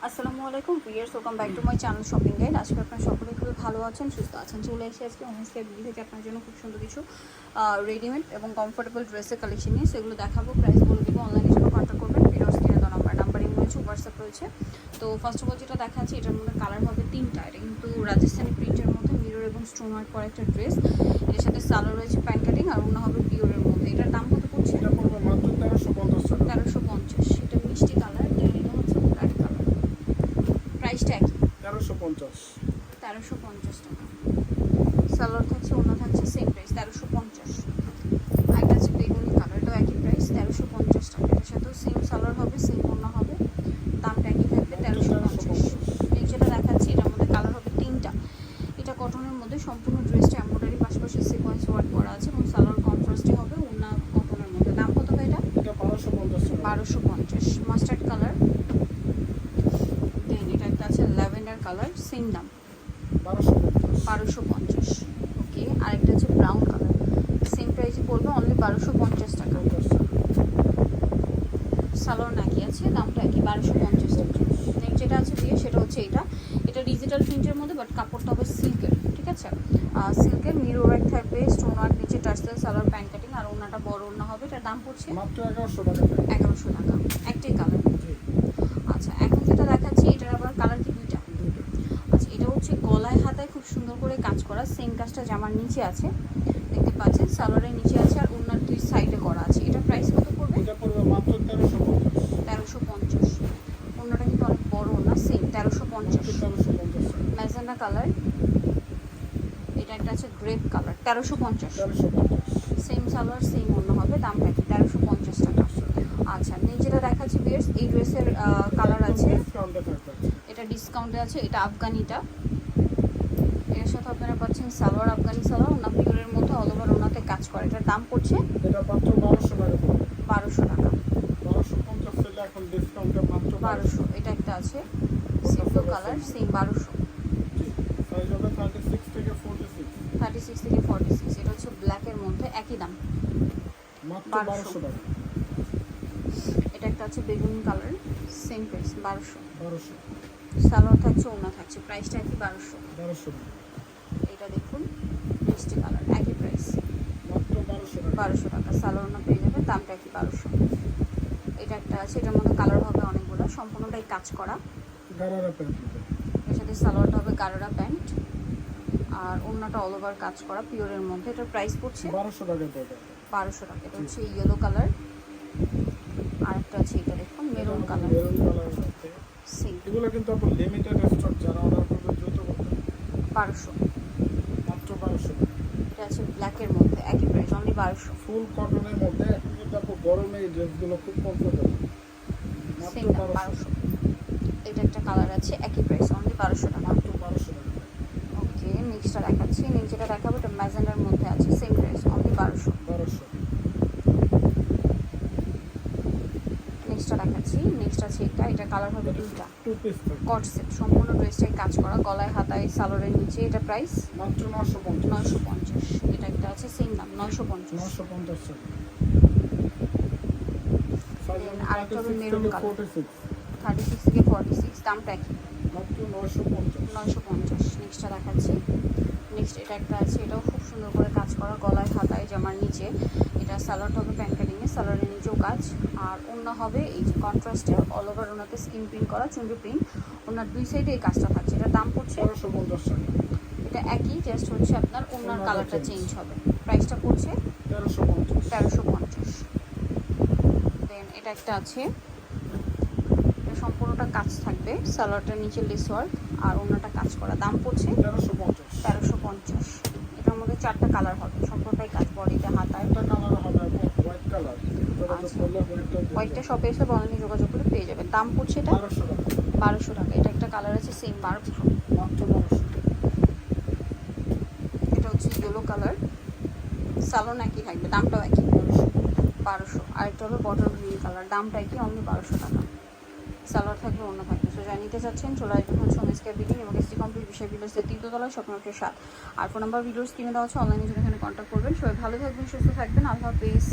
আসসালামু আলাইকুম viewers, welcome back to my channel shopping guide. আজকে আপনারা সকলেই খুবই ভালো আছেন, সুস্থ আছেন। চলে এসে আজকে অনেস্টার বিডি থেকে আপনার জন্য খুব সুন্দর কিছু রেডিমেড এবং কমফোর্টেবল ড্রেসের কালেকশন নিয়ে সেগুলো দেখাবো, প্রাইস বলে দেবো। অনলাইনের জন্য কন্ট্যাক্ট করবেন, ভিডিওর স্ক্রিনে দেওয়া নাম্বার রয়েছে, হোয়াটসঅ্যাপ রয়েছে। তো ফার্স্ট অফ অল যেটা দেখাচ্ছি, এটার মধ্যে কালার হবে তিনটা। এটা কিন্তু রাজস্থানি প্রিন্টের মধ্যে মিরর এবং স্টোন ওয়ার্ক করা একটা ড্রেস। এর সাথে সালোয়ার রয়েছে প্যান্ট কাটিং, আর অন্য হবে পিওরের মধ্যে। এটার দাম কত পড়ছে? এটা পড়বে মাত্র 1350 টাকা। 1350। এটা মিষ্টি কালার, এটা হচ্ছে ব্ল্যাক কালার। প্রাইসটা একই, 1350 টাকা। সালোয়ার থাকছে, ওড়না থাকছে, সেম প্রাইস 1350। আরেকটা আছে বেগুনি কালার, এটাও একই প্রাইস 1350 টাকা। এটার সাথেও সেম সালোয়ার হবে, সেম ওড়না হবে, দামটা একই থাকবে 1350। যেটা দেখাচ্ছি এটার মধ্যে কালার হবে তিনটা। এটা কটনের মধ্যে, সম্পূর্ণ ড্রেসটা এমব্রয়ডারি পাশাপাশি সিকোয়েন্স ওয়ার্ক করা আছে এবং সালোয়ার কন্ট্রাস্টে হবে, ওড়না কটনের মধ্যে। দাম কত হয় এটা? এটা 1250 টাকা। 1250। মাস্টার্ড কালার, দেন এটা একটা আছে ল্যাভেন্ডার কালার, সেম দাম 1250। ওকে, আরেকটা আছে ব্রাউন কালার, সেম প্রাইসে পড়বে অনলি 1250 টাকা। সালোয়ার নাকি আছে, দামটা একই 1250 টাকা। নেক্সট যেটা আছে দিয়ে সেটা হচ্ছে এটা ডিজিটাল প্রিন্টের মধ্যে, বাট কাপড়টা হবে সিল্কের, ঠিক আছে? সিল্কের মিরর ওয়ার্ক থাকবে, স্টোন ওয়ার্ক, নিচে টার্সেল, সালোয়ার প্যান্ট কাটিং, আর ওনাটা বড় ওনা হবে। এটার দাম পড়ছে মাত্র 1100 টাকা। 1100 টাকা। একটাই কালার। আচ্ছা, এখন যেটা দেখাচ্ছি এটার আবার কালার কি দুইটা? আচ্ছা, এটা হচ্ছে গলায় হাতায় খুব সুন্দর করে কাজ করা, সেম কাজটা জামার নিচে আছে, দেখতে পাচ্ছেন। সালোয়ারের নিচে আছে আর ওনার দুই সাইডে করা আছে। এটা প্রাইস কত পড়বে? এটা পড়বে মাত্র 1350। 1350। ওনাটা কিন্তু অনেক বড় ওনা, সেম 1350। 1350 টাকা। ম্যাজেন্ডা কালার, এটা একটা আছে grape colour, 1350। 1350 same salwar, same ওনা হবে, দামটা কি 1350 টাকা। আচ্ছা, যেটা দেখাচ্ছি বিয়ার্স, এই ড্রেসের কালার আছে, ডিসকাউন্টে থাকবে। এটা ডিসকাউন্টে আছে। এটা আফগানিটা, এর সাথে আপনারা পাচ্ছেন সালোয়ার, আফগানি সালোয়ার, ওনা পিওরের মধ্যে অল ওভার ওনাতে কাজ করে। এটার দাম পড়ছে এটা মাত্র 1200 টাকা পড়বে। 1200 টাকা। 1250 ছিল, এখন ডিসকাউন্টে মাত্র 1200। এটা একটা আছে সিম্পল কালার, সেম 1200। সাইজ হবে 36 থেকে 46। 36 থেকে 46। এটা হচ্ছে ব্ল্যাকের মধ্যে, একই দাম মাত্র 1200 1200 টাকা। এটা একটা আছে বেগুনি কালার, সেম প্রাইস 1200। 1200 সালোয়ার থাকছে, ওনা থাকছে, প্রাইসটা একই 1200। 1200 টাকা। এটা দেখুন মিষ্টি কালার, একই প্রাইস মাত্র 1200 টাকা। 1200 টাকা। সালোয়ার ওনা পেয়ে যাবে, দামটা একই 1200। এটা একটা আছে, এটার মধ্যে কালার হবে অনেকগুলো, সম্পূর্ণটাই কাজ করা। গারারা প্যান্ট। এর সাথে সালোয়ারটা হবে গারারা প্যান্ট, আর ওড়নাটা অল ওভার কাজ করা পিওরের মধ্যে। এটার প্রাইস পড়ছে 1200 টাকা পড়বে। 1200 টাকা। এটা হচ্ছে ইয়েলো কালার, আরেকটা আছে এটা দেখুন মেরুন কালার, মেরুন কালার আছে। সেম এগুলো কিন্তু আপনার লিমিটেড স্টক, যারা অর্ডার করবে দ্রুত করতে হবে। 1200। মাত্র 1200 টাকা। এটা আছে ব্ল্যাকের মধ্যে, একই প্রাইস অনলি 1200। ফুল কটনের মধ্যে এখন কিন্তু আপু গরমে এই ড্রেসগুলো খুব কমফোর্টেবল। মাত্র সেম দাম 1200। 1200। এটা একটা কালার আছে, একই প্রাইস অনলি 1200 টাকা। মাত্র 1200 টাকা। ওকে, নেক্সটটা দেখাচ্ছি। যেটা দেখাবো এটা ম্যাজেন্ডার মধ্যে আছে, সেম প্রাইস অনলি 1200। 1200। নেক্সটটা দেখাচ্ছি, নেক্সট আছে এটা কালার হবে দুইটা, টু পিস থাকবে। কট সেট, সম্পূর্ণ ড্রেসটাই কাজ করা, গলায় হাতায় সালোয়ারের নিচে। এটা প্রাইস মাত্র 950। 950। এটা একটা আছে, সেম দাম 950। 950 টাকা। সাইজ হবে আরেকটা হবে 36 মেরুন থেকে কালার, 46। 36 থেকে 46, দামটা একই মাত্র 950। 950। নেক্সটটা দেখাচ্ছি। নেক্সট এটা একটা আছে, এটাও খুব সুন্দর করে কাজ করা, গলায় হাতায় জামার নিচে। এটা সালোয়ারটা হবে প্যান্ট কাটিংয়ে, সালোয়ারের নিচেও কাজ, আর ওড়না হবে এই যে কন্ট্রাস্টে অল ওভার ওনাতে স্কিন প্রিন্ট করা, চুন্ডি প্রিন্ট। ওনার দুই সাইডে এই কাজটা থাকছে। এটার দাম পড়ছে 1250 টাকা। এটা একই, জাস্ট হচ্ছে আপনার ওনার ওড়নাটা কালারটা change। চেঞ্জ হবে। প্রাইসটা পড়ছে 1350। 1350। দেন এটা একটা আছে, এটা সম্পূর্ণটা কাজ থাকবে, সালোয়ারটার নিচে লেস ওয়ার্ক আর ওনাটা কাজ করা, দাম পড়ছে 1350। 1350। এটার মধ্যে 4টা কালার হবে, সম্পূর্ণটাই কাজ, বডিতে হাতায়। একটা কালার হবে হোয়াইট কালার। এটা তো আচ্ছা। বললে হোয়াইটটা শপে এসে অনলাইনে যোগাযোগ করে পেয়ে যাবেন। দাম পড়ছে এটা 1200 টাকা। 1200 টাকা। এটা একটা কালার আছে, সেম 1200। মাত্র 1200। এটা হচ্ছে ইয়েলো কালার, সালোন একই থাকবে, দামটাও একই 1200। আর একটা হলো বটল গ্রিন কালার, দামটা একই অনলি 1200 টাকা। সালোয়ার থাকবে, অন্য থাকবে। সো যা নিতে চাচ্ছেন চলে আসবেন হচ্ছে ওমেন্সকেয়ার বিল্ডিং এবং এসটি কমপ্লিট বিষয় ভিলেজের 3য় তলায়, শপিং মার্কেটের 7। আর ফোন নাম্বার ভিডিওস কিনে দেওয়া হচ্ছে, অনলাইনে যদি এখানে কন্ট্যাক্ট করবেন। সবাই ভালো থাকবেন, সুস্থ থাকবেন, আল্লাহ হাফেজ।